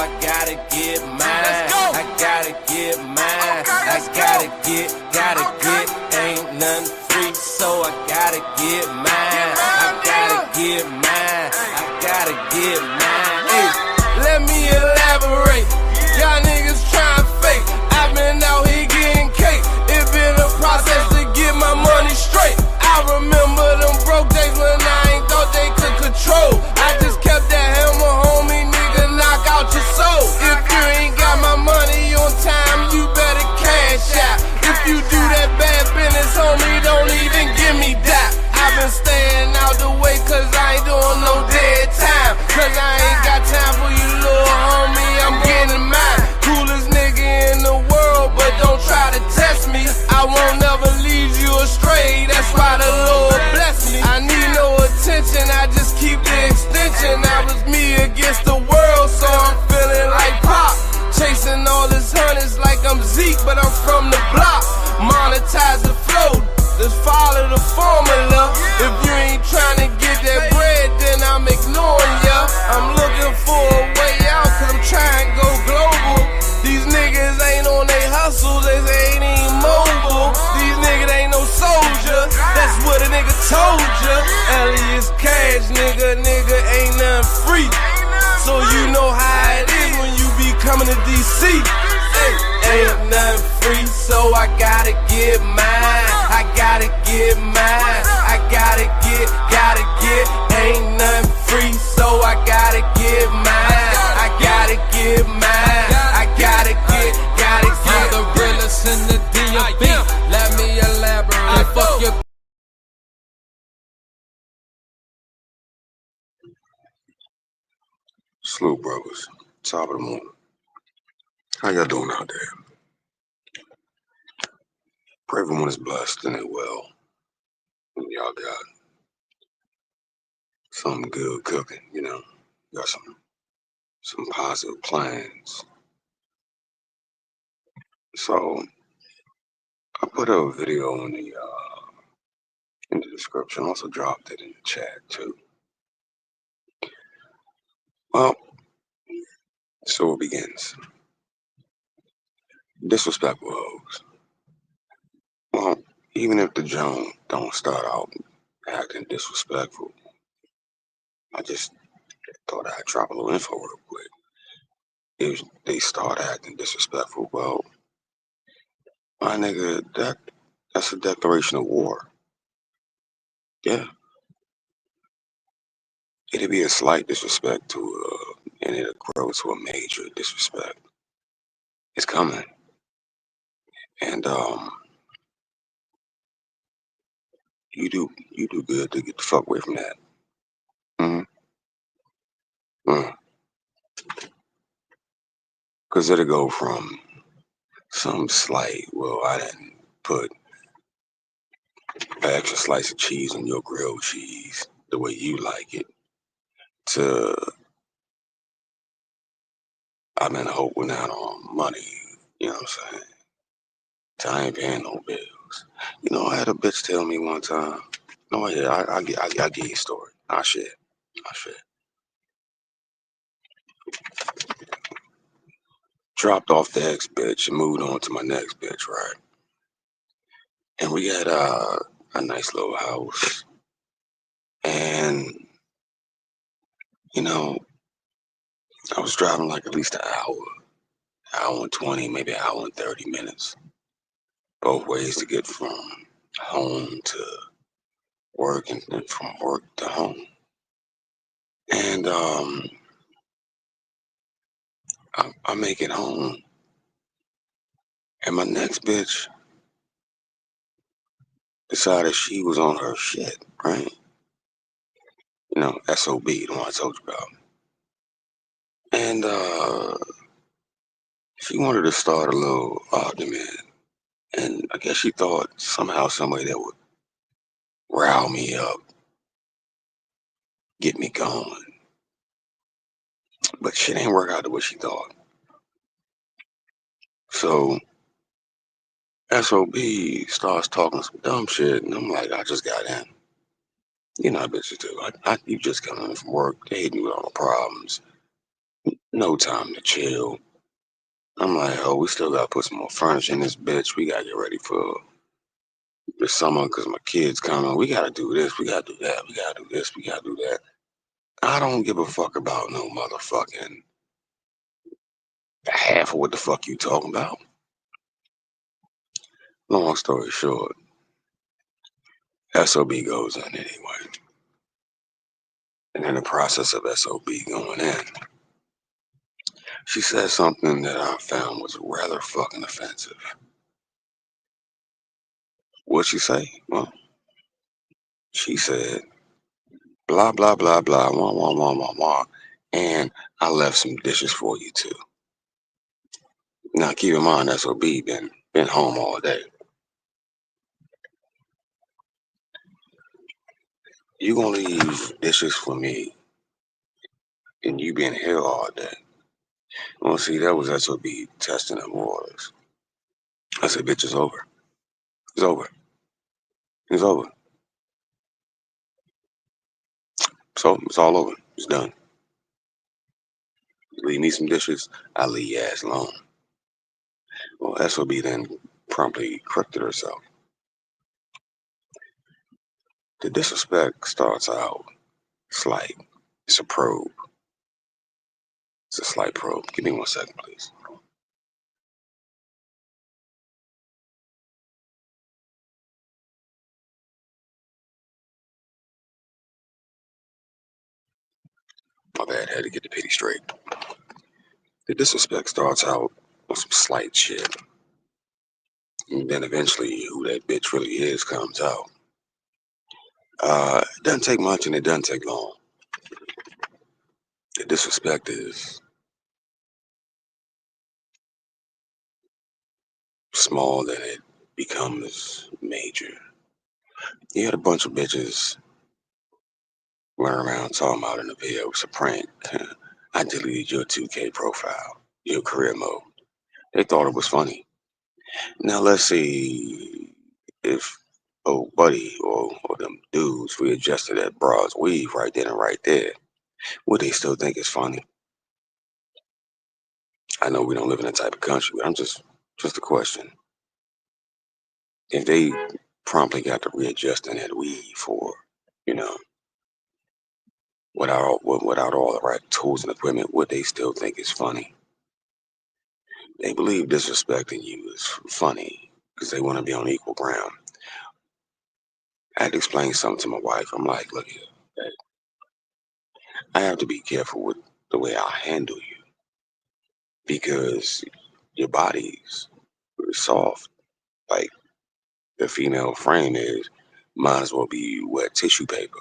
I gotta get mine. I gotta get mine. I gotta get, ain't nothing free, so I gotta get mine. I gotta get mine. I gotta get mine. Hey, let me elaborate. Y'all niggas trying fake. I've been out here getting cake. It been a process to get my money straight. I remember them broke days when I ain't thought they could control. I just kept that hammer, homie, nigga, knock out your soul. If you ain't got my money on time, you better cash out. If you do that bad business, homie, don't even give me that. I've been staying out the way cause I ain't doing no dead time. Cause I ain't got time for you, little homie, I'm getting mine. Coolest nigga in the world, but don't try to test me. I won't never lead you astray, that's why the Lord bless me. I need no attention, I just keep the extension. That was me against the world, so I'm feeling like Pop. Chasing all his hundreds like I'm Zeke, but I'm from the block. Monetize the flow, just follow the formula. If you ain't trying to get that bread, then I'm ignoring ya. I'm looking for a way out, cause I'm trying to go global. These niggas ain't on they hustles, they ain't even mobile. These niggas ain't no soldier, that's what a nigga told ya. Elias Cash, nigga ain't nothing free. So you know how it is when you be coming to DC. Hey, ain't nothing free, so I gotta get mine. I gotta get mine. I gotta get, ain't nothing free, so I gotta get mine. I gotta get mine. I gotta get. I'm the realest in the DMV. Let me elaborate. Fuck your Salute, brothers. Top of the morning. How y'all doing out there? Pray everyone is blessed and they well. And y'all got something good cooking, you know. Got some positive plans. So I put a video in the description. Also dropped it in the chat too. Well, so it begins. Disrespectful hoes. Well, even if the Jones don't start out acting disrespectful, I just thought I'd drop a little info real quick. If they start acting disrespectful, well, my nigga, that's a declaration of war. Yeah. It'd be a slight disrespect and it'll grow to a major disrespect. It's coming. And you do good to get the fuck away from that. Cause it'll go from some slight, well, I didn't put an extra slice of cheese on your grilled cheese the way you like it, to I've been holding out on money, you know what I'm saying? I ain't paying no bills. You know, I had a bitch tell me one time, no, yeah, I'll give you a story. I'll share. Dropped off the ex bitch and moved on to my next bitch, right? And we had a nice little house. And, you know, I was driving like at least an hour and 20, maybe an hour and 30 minutes, both ways to get from home to work and then from work to home. And I make it home, and my next bitch decided she was on her shit, right? You know, SOB, the one I told you about. And she wanted to start a little argument, and I guess she thought somehow, somebody that would rile me up, get me going. But shit ain't work out the way she thought. So SOB starts talking some dumb shit, and I'm like, I just got in. You know how bitches do. You just come in from work, they hit me with all the problems. No time to chill. I'm like, oh, we still gotta put some more furniture in this bitch. We gotta get ready for the summer because my kids coming. We gotta do this. We gotta do that. We gotta do this. We gotta do that. I don't give a fuck about no motherfucking half of what the fuck you talking about. Long story short, SOB goes in anyway. And in the process of SOB going in, she said something that I found was rather fucking offensive. What'd she say? Well, she said, blah, blah, blah, blah, wah, wah, wah, wah, wah, and I left some dishes for you too. Now, keep in mind, SOB been home all day. You gonna leave dishes for me and you been here all day. Well, see, that was SOB testing the waters. I said, bitch, it's over. It's over. It's over. So it's all over. It's done. Leave me some dishes, I'll leave your ass alone. Well, SOB then promptly corrected herself. The disrespect starts out slight. It's a probe. It's a slight probe. Give me 1 second, please. My bad, had to get the pity straight. The disrespect starts out with some slight shit. And then eventually who that bitch really is comes out. It doesn't take much and it doesn't take long. The disrespect is small, then it becomes major. You had a bunch of bitches running around talking about in the video, it's a prank. I deleted your 2K profile, your career mode. They thought it was funny. Now let's see if old buddy or them dudes readjusted that broad's weave right then and right there. Would they still think it's funny? I know we don't live in that type of country, but I'm just a question. If they promptly got to readjusting that weave for, you know, without all the right tools and equipment, would they still think it's funny? They believe disrespecting you is funny because they want to be on equal ground. I had to explain something to my wife. I'm like, look here, I have to be careful with the way I handle you because your body's soft, like the female frame is, might as well be wet tissue paper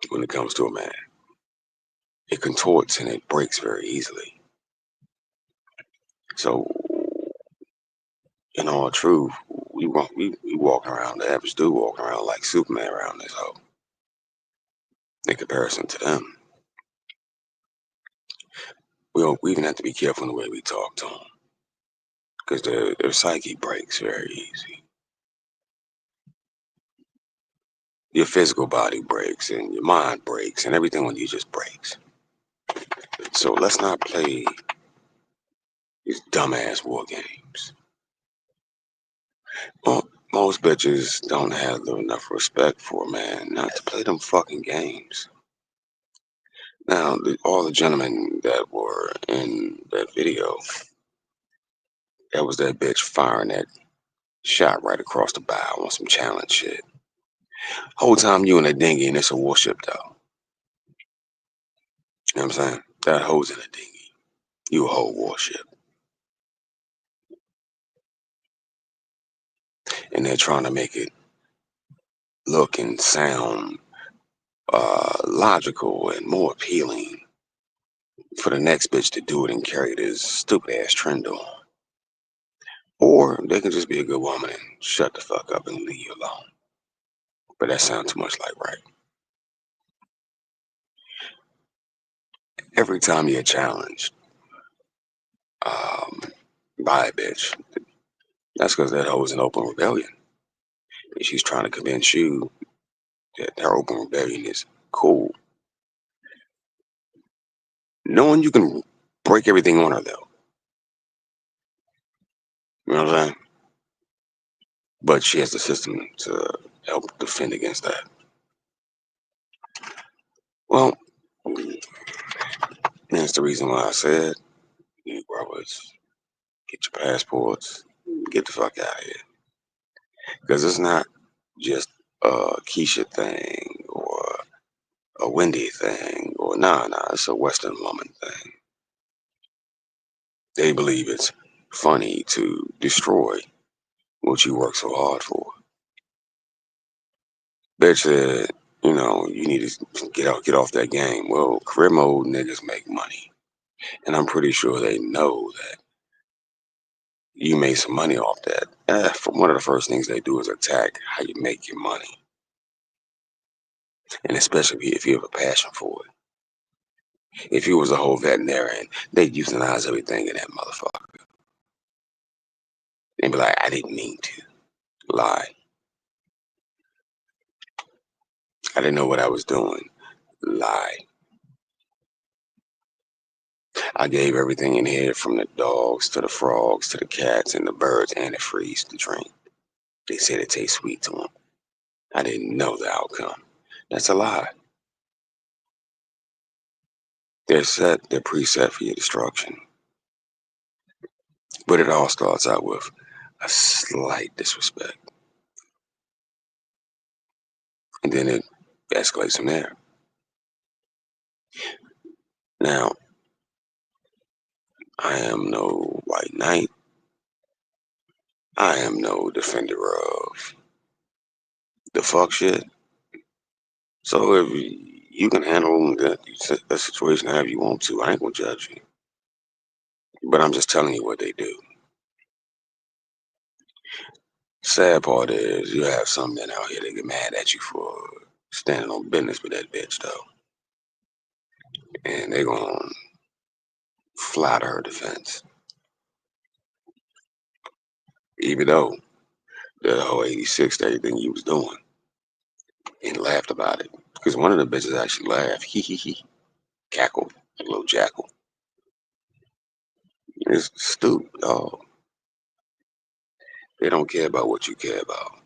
when it comes to a man. It contorts and it breaks very easily. So, in all truth, we walking around, the average dude walking around like Superman around this hoe in comparison to them. We even have to be careful in the way we talk to them because their psyche breaks very easy. Your physical body breaks and your mind breaks and everything on you just breaks. So let's not play these dumbass war games. Well, most bitches don't have enough respect for a man not to play them fucking games. Now, all the gentlemen that were in that video, that was that bitch firing that shot right across the bow on some challenge shit. Whole time you in a dinghy and it's a warship though. You know what I'm saying? That hoe's in a dinghy. You a whole warship. And they're trying to make it look and sound logical and more appealing for the next bitch to do it and carry this stupid ass trend on. Or they can just be a good woman and shut the fuck up and leave you alone. But that sounds too much like right. Every time you're challenged by a bitch, that's because that hoe is in open rebellion. And she's trying to convince you that her open rebellion is cool. knowing you can break everything on her though. You know what I'm saying? But she has the system to help defend against that. Well, that's the reason why I said, you brothers, get your passports, get the fuck out of here. Because it's not just a Keisha thing or a Wendy thing or nah, it's a Western woman thing. They believe it's funny to destroy what you work so hard for. They said, you know, you need to get off that game. Well, career mode niggas make money. And I'm pretty sure they know that you made some money off that. One of the first things they do is attack how you make your money. And especially if you have a passion for it. If you was a whole veterinarian, they'd euthanize everything in that motherfucker. They'd be like, I didn't mean to. Lie. I didn't know what I was doing. Lie. I gave everything in here from the dogs to the frogs to the cats and the birds and the freeze to drink. They said it tastes sweet to them. I didn't know the outcome. That's a lie. They're preset for your destruction. But it all starts out with a slight disrespect. And then it escalates from there. Now, I am no white knight. I am no defender of the fuck shit. So if you can handle that situation however you want to, I ain't gonna judge you. But I'm just telling you what they do. Sad part is you have some men out here that get mad at you for standing on business with that bitch though. And they gonna fly to her defense. Even though the whole 86 everything you was doing and laughed about it. Because one of the bitches actually laughed. He. Cackled. A little jackal. It's stupid, dog. They don't care about what you care about.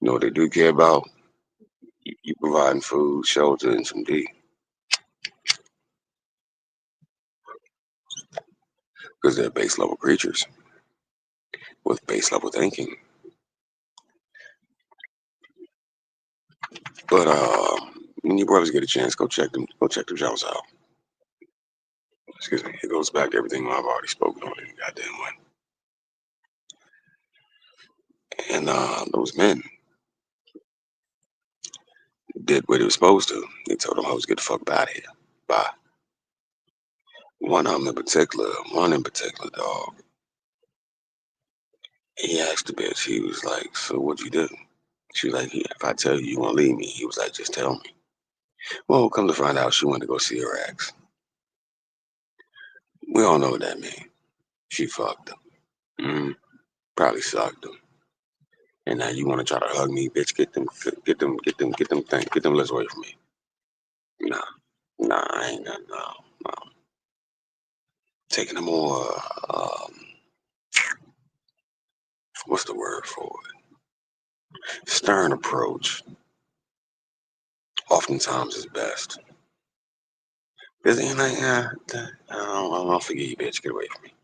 You know what they do care about? You providing food, shelter, and some D. Because they're base level creatures with base level thinking. But when you brothers get a chance, go check them Jones out. Excuse me. It goes back to everything I've already spoken on in goddamn way. And those men did what they were supposed to. They told them hoes get the fuck out of here. Bye. One in particular, dog. He asked the bitch, he was like, so what'd you do? She was like, if I tell you, you won't leave me. He was like, just tell me. Well, come to find out, she went to go see her ex. We all know what that means. She fucked him. Probably sucked him. And now you want to try to hug me, bitch? Get them lips away from me. Nah, I ain't got no. Taking a more, what's the word for it? Stern approach. Oftentimes is best. Because ain't like, I don't forget you, bitch. Get away from me.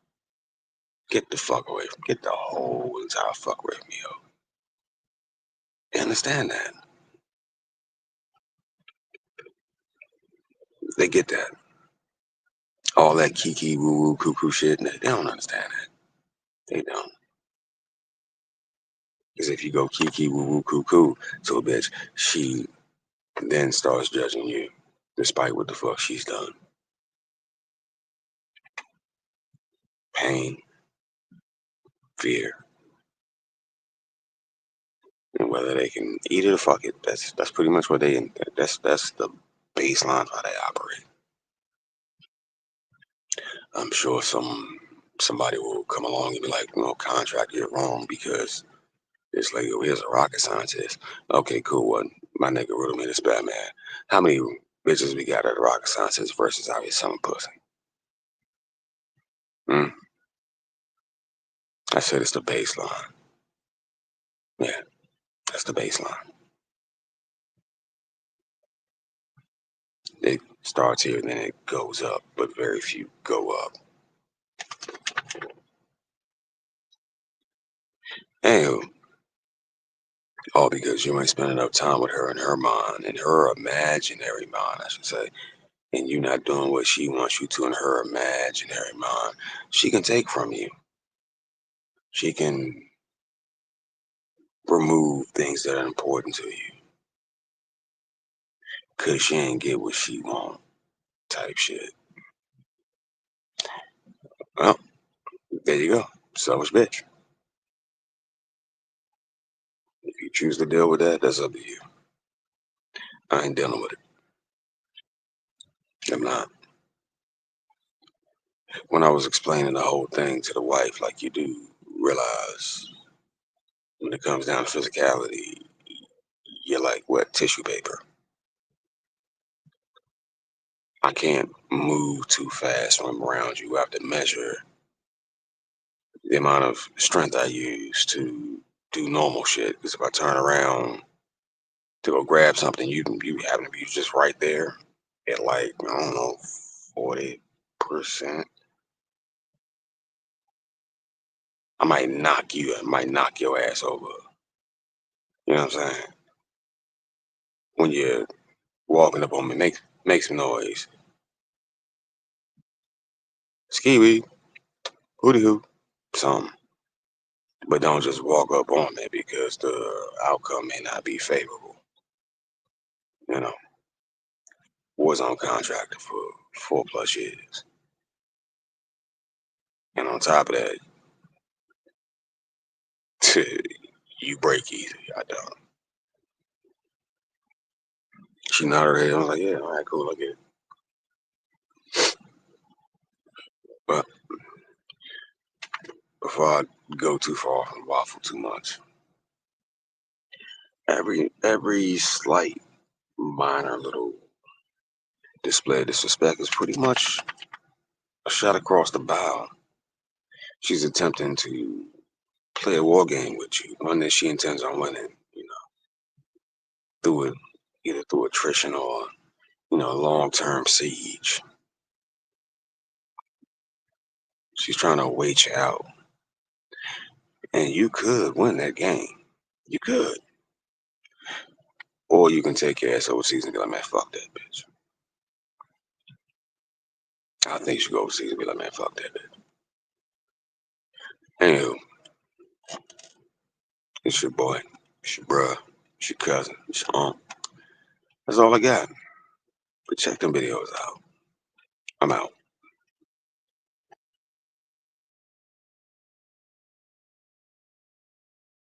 Get the fuck away from me. Get the whole entire fuck away from me, yo. You understand that? They get that. All that kiki, woo woo, cuckoo shit. They don't understand that. They don't. Because if you go kiki, woo woo, cuckoo to a bitch, she then starts judging you, despite what the fuck she's done. Pain, fear, and whether they can eat it or fuck it. That's pretty much what that's the baseline of how they operate. I'm sure somebody will come along and be like, no, contract, you're wrong because this lady over here is a rocket scientist. Okay, cool. What my nigga Riddleman is Batman. How many bitches we got at the rocket sciences versus out here selling pussy. I said it's the baseline. Yeah, that's the baseline. It starts here and then it goes up, but very few go up. Anywho, all because you ain't spending enough time with her in her mind, in her imaginary mind, I should say, and you not doing what she wants you to in her imaginary mind. She can take from you. She can remove things that are important to you, cause she ain't get what she want, type shit. Well, there you go. Selfish bitch. If you choose to deal with that, that's up to you. I ain't dealing with it. I'm not. When I was explaining the whole thing to the wife, like you do realize when it comes down to physicality, you're like wet tissue paper. I can't move too fast when I'm around you. I have to measure the amount of strength I use to do normal shit. Because if I turn around to go grab something, you happen to be just right there at like, I don't know, 40%. I might knock your ass over. You know what I'm saying? When you're walking up on me, make some noise. Ski-wee, hooty-hoo, something. But don't just walk up on me because the outcome may not be favorable. You know, was on contractor for 4+ years. And on top of that, you break easy. I don't. She nodded her head. I was like, yeah, all right, cool, I get it. But before I go too far and waffle too much, every slight minor little display of disrespect is pretty much a shot across the bow. She's attempting to play a war game with you, one that she intends on winning, you know, either through attrition or, long-term siege. She's trying to wait you out. And you could win that game. You could. Or you can take your ass overseas and be like, man, fuck that bitch. I think you should go overseas and be like, man, fuck that bitch. Anywho, it's your boy, it's your bruh, it's your cousin, it's your aunt. That's all I got. But check them videos out. I'm out.